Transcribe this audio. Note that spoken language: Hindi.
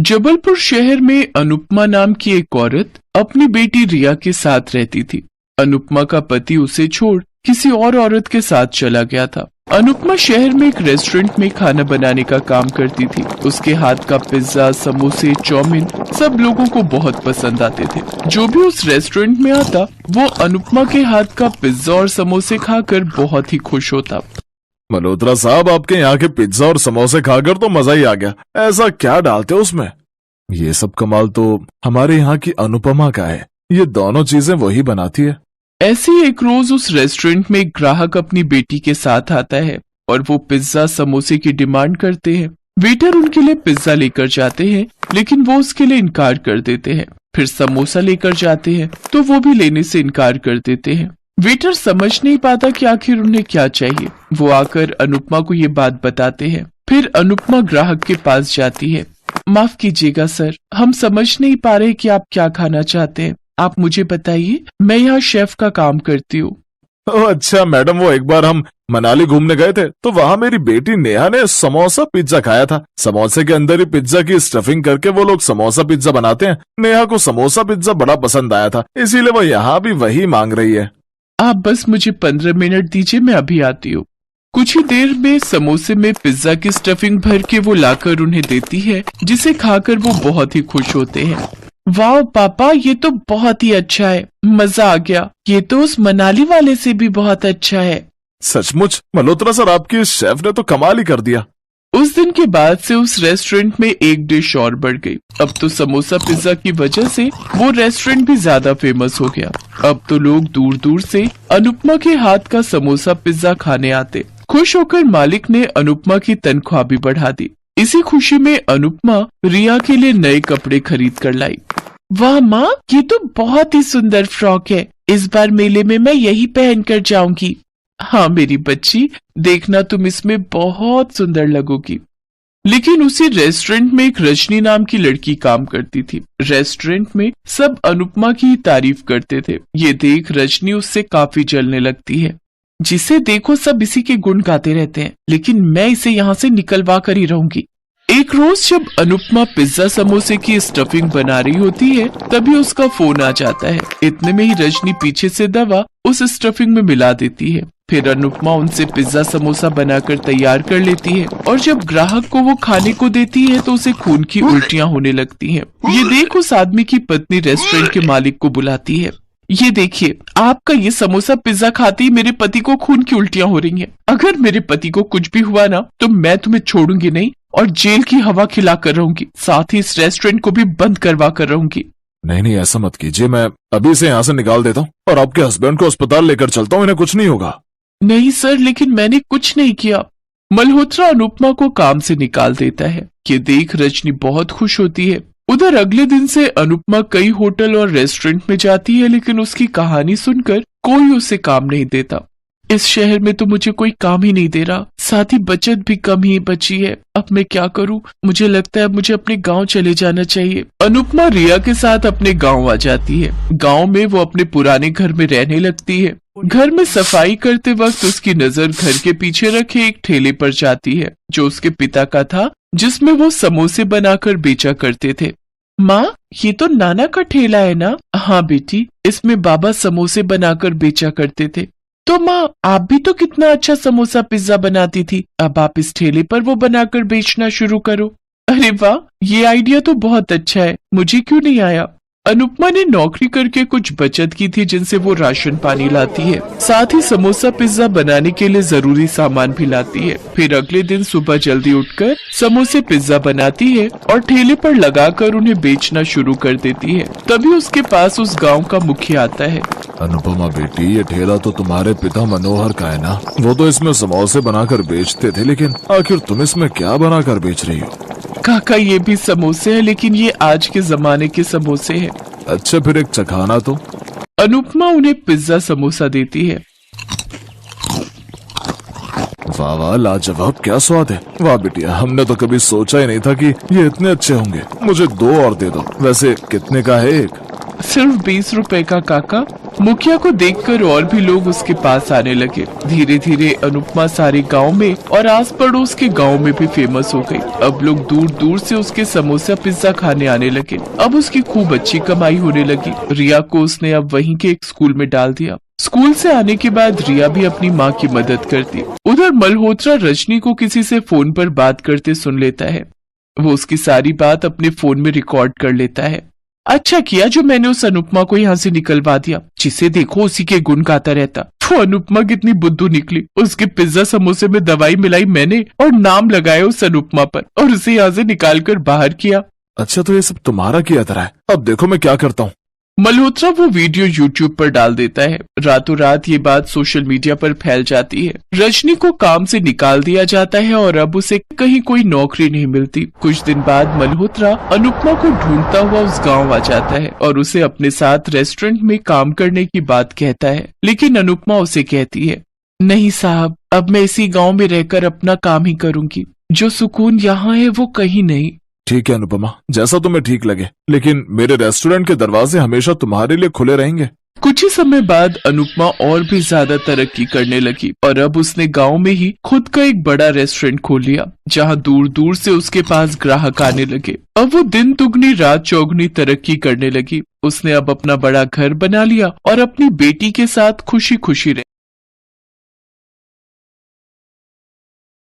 जबलपुर शहर में अनुपमा नाम की एक औरत अपनी बेटी रिया के साथ रहती थी। अनुपमा का पति उसे छोड़ किसी और औरत के साथ चला गया था। अनुपमा शहर में एक रेस्टोरेंट में खाना बनाने का काम करती थी। उसके हाथ का पिज्जा, समोसे, चाउमीन सब लोगों को बहुत पसंद आते थे। जो भी उस रेस्टोरेंट में आता वो अनुपमा के हाथ का पिज्जा और समोसे खाकर बहुत ही खुश होता। मल्होत्रा साहब, आपके यहाँ के पिज्जा और समोसे खाकर तो मजा ही आ गया। ऐसा क्या डालते उसमें? ये सब कमाल तो हमारे यहाँ की अनुपमा का है। ये दोनों चीजें वही बनाती है। ऐसे ही एक रोज उस रेस्टोरेंट में एक ग्राहक अपनी बेटी के साथ आता है और वो पिज्जा समोसे की डिमांड करते हैं। वेटर उनके लिए पिज्जा लेकर जाते हैं लेकिन वो उसके लिए इनकार कर देते हैं। फिर समोसा लेकर जाते हैं तो वो भी लेने से इनकार कर देते हैं। वेटर समझ नहीं पाता कि आखिर उन्हें क्या चाहिए। वो आकर अनुपमा को ये बात बताते हैं। फिर अनुपमा ग्राहक के पास जाती है। माफ कीजिएगा सर, हम समझ नहीं पा रहे कि आप क्या खाना चाहते हैं। आप मुझे बताइए, मैं यहाँ शेफ का काम करती हूँ। अच्छा मैडम, वो एक बार हम मनाली घूमने गए थे तो वहाँ मेरी बेटी नेहा ने समोसा पिज्जा खाया था। समोसे के अंदर ही पिज्जा की स्टफिंग करके वो लोग समोसा पिज्जा बनाते हैं। नेहा को समोसा पिज्जा बड़ा पसंद आया था, इसीलिए वो यहाँ भी वही मांग रही है। आप बस मुझे 15 मिनट दीजिए, मैं अभी आती हूँ। कुछ ही देर में समोसे में पिज्जा की स्टफिंग भर के वो लाकर उन्हें देती है, जिसे खाकर वो बहुत ही खुश होते हैं। वाह पापा, ये तो बहुत ही अच्छा है, मजा आ गया। ये तो उस मनाली वाले से भी बहुत अच्छा है। सचमुच मल्होत्रा सर, आपकी इस शेफ ने तो कमाल ही कर दिया। उस दिन के बाद से उस रेस्टोरेंट में एक डिश और बढ़ गई। अब तो समोसा पिज्जा की वजह से वो रेस्टोरेंट भी ज्यादा फेमस हो गया। अब तो लोग दूर दूर से अनुपमा के हाथ का समोसा पिज्जा खाने आते। खुश होकर मालिक ने अनुपमा की तनख्वाह भी बढ़ा दी। इसी खुशी में अनुपमा रिया के लिए नए कपड़े खरीद कर लाई। वाह माँ, ये तो बहुत ही सुंदर फ्रॉक है। इस बार मेले में मैं यही पहन कर जाऊंगी। हाँ मेरी बच्ची, देखना तुम इसमें बहुत सुंदर लगोगी। लेकिन उसी रेस्टोरेंट में एक रजनी नाम की लड़की काम करती थी। रेस्टोरेंट में सब अनुपमा की तारीफ करते थे। ये देख रजनी उससे काफी जलने लगती है। जिसे देखो सब इसी के गुण गाते रहते हैं, लेकिन मैं इसे यहाँ से निकलवा कर ही रहूंगी। एक रोज जब अनुपमा पिज्जा समोसे की स्टफिंग बना रही होती है तभी उसका फोन आ जाता है। इतने में ही रजनी पीछे से दवा उस स्टफिंग में मिला देती है। फिर अनुपमा उनसे पिज्जा समोसा बनाकर तैयार कर लेती है और जब ग्राहक को वो खाने को देती है तो उसे खून की उल्टियां होने लगती हैं। ये देख उस आदमी की पत्नी रेस्टोरेंट के मालिक को बुलाती है। ये देखिए, आपका ये समोसा पिज्जा खाते ही मेरे पति को खून की उल्टियां हो रही हैं। अगर मेरे पति को कुछ भी हुआ ना तो मैं तुम्हें छोड़ूंगी नहीं और जेल की हवा खिला कर रहूंगी। साथ ही इस रेस्टोरेंट को भी बंद करवा कर रहूंगी। नहीं, ऐसा मत कीजिए। मैं अभी से यहाँ से निकाल देता हूँ और आपके हस्बैंड को अस्पताल लेकर चलता हूँ। इन्हें कुछ नहीं होगा। नहीं सर, लेकिन मैंने कुछ नहीं किया। मल्होत्रा अनुपमा को काम से निकाल देता है। ये देख रजनी बहुत खुश होती है। उधर अगले दिन से अनुपमा कई होटल और रेस्टोरेंट में जाती है, लेकिन उसकी कहानी सुनकर कोई उसे काम नहीं देता। इस शहर में तो मुझे कोई काम ही नहीं दे रहा, साथ ही बचत भी कम ही बची है। अब मैं क्या करूं? मुझे लगता है मुझे अपने गांव चले जाना चाहिए। अनुपमा रिया के साथ अपने गांव आ जाती है। गांव में वो अपने पुराने घर में रहने लगती है। घर में सफाई करते वक्त उसकी नजर घर के पीछे रखे एक ठेले पर जाती है जो उसके पिता का था, जिसमें वो समोसे बनाकर बेचा करते थे। माँ, ये तो नाना का ठेला है ना? हाँ बेटी, इसमें बाबा समोसे बनाकर बेचा करते थे। तो माँ, आप भी तो कितना अच्छा समोसा पिज्जा बनाती थी। अब आप इस ठेले पर वो बनाकर बेचना शुरू करो। अरे वाह, ये आइडिया तो बहुत अच्छा है, मुझे क्यों नहीं आया? अनुपमा ने नौकरी करके कुछ बचत की थी जिनसे वो राशन पानी लाती है। साथ ही समोसा पिज्जा बनाने के लिए जरूरी सामान भी लाती है। फिर अगले दिन सुबह जल्दी उठकर समोसे पिज्जा बनाती है और ठेले पर लगाकर उन्हें बेचना शुरू कर देती है। तभी उसके पास उस गांव का मुखिया आता है। अनुपमा बेटी, ये ठेला तो तुम्हारे पिता मनोहर का है ना? वो तो इसमें समोसे बनाकर बेचते थे, लेकिन आखिर तुम इसमें क्या बनाकर बेच रही हो? काका, ये भी समोसे है, लेकिन ये आज के जमाने के समोसे हैं। अच्छा, फिर एक चखाना तो। अनुपमा उन्हें पिज्जा समोसा देती है। वाह वाह, लाजवाब, क्या स्वाद है। वाह बिटिया, हमने तो कभी सोचा ही नहीं था कि ये इतने अच्छे होंगे। मुझे 2 और दे दो। वैसे कितने का है एक? सिर्फ 20 रुपए का काका। मुखिया को देखकर और भी लोग उसके पास आने लगे। धीरे धीरे अनुपमा सारे गांव में और आस पड़ोस के गांव में भी फेमस हो गई। अब लोग दूर दूर से उसके समोसा पिज्जा खाने आने लगे। अब उसकी खूब अच्छी कमाई होने लगी। रिया को उसने अब वहीं के एक स्कूल में डाल दिया। स्कूल से आने के बाद रिया भी अपनी माँ की मदद करती। उधर मल्होत्रा रजनी को किसी से फोन पर बात करते सुन लेता है। वो उसकी सारी बात अपने फोन में रिकॉर्ड कर लेता है। अच्छा किया जो मैंने उस अनुपमा को यहाँ से निकलवा दिया, जिसे देखो उसी के गुण गाता रहता। वो अनुपमा कितनी बुद्धू निकली। उसके पिज्जा समोसे में दवाई मिलाई मैंने और नाम लगाया उस अनुपमा पर और उसे यहाँ से निकाल कर बाहर किया। अच्छा तो ये सब तुम्हारा किया तरह है। अब देखो मैं क्या करता हूँ। मल्होत्रा वो वीडियो यूट्यूब पर डाल देता है। रातों रात ये बात सोशल मीडिया पर फैल जाती है। रजनी को काम से निकाल दिया जाता है और अब उसे कहीं कोई नौकरी नहीं मिलती। कुछ दिन बाद मल्होत्रा अनुपमा को ढूंढता हुआ उस गांव आ जाता है और उसे अपने साथ रेस्टोरेंट में काम करने की बात कहता है। लेकिन अनुपमा उसे कहती है, नहीं साहब, अब मैं इसी गाँव में रहकर अपना काम ही करूंगी। जो सुकून यहाँ है वो कहीं नहीं। ठीक है अनुपमा, जैसा तुम्हें ठीक लगे, लेकिन मेरे रेस्टोरेंट के दरवाजे हमेशा तुम्हारे लिए खुले रहेंगे। कुछ ही समय बाद अनुपमा और भी ज्यादा तरक्की करने लगी और अब उसने गांव में ही खुद का एक बड़ा रेस्टोरेंट खोल लिया, जहां दूर दूर से उसके पास ग्राहक आने लगे। अब वो दिन दुगनी रात चौगुनी तरक्की करने लगी। उसने अब अपना बड़ा घर बना लिया और अपनी बेटी के साथ खुशी खुशी रही।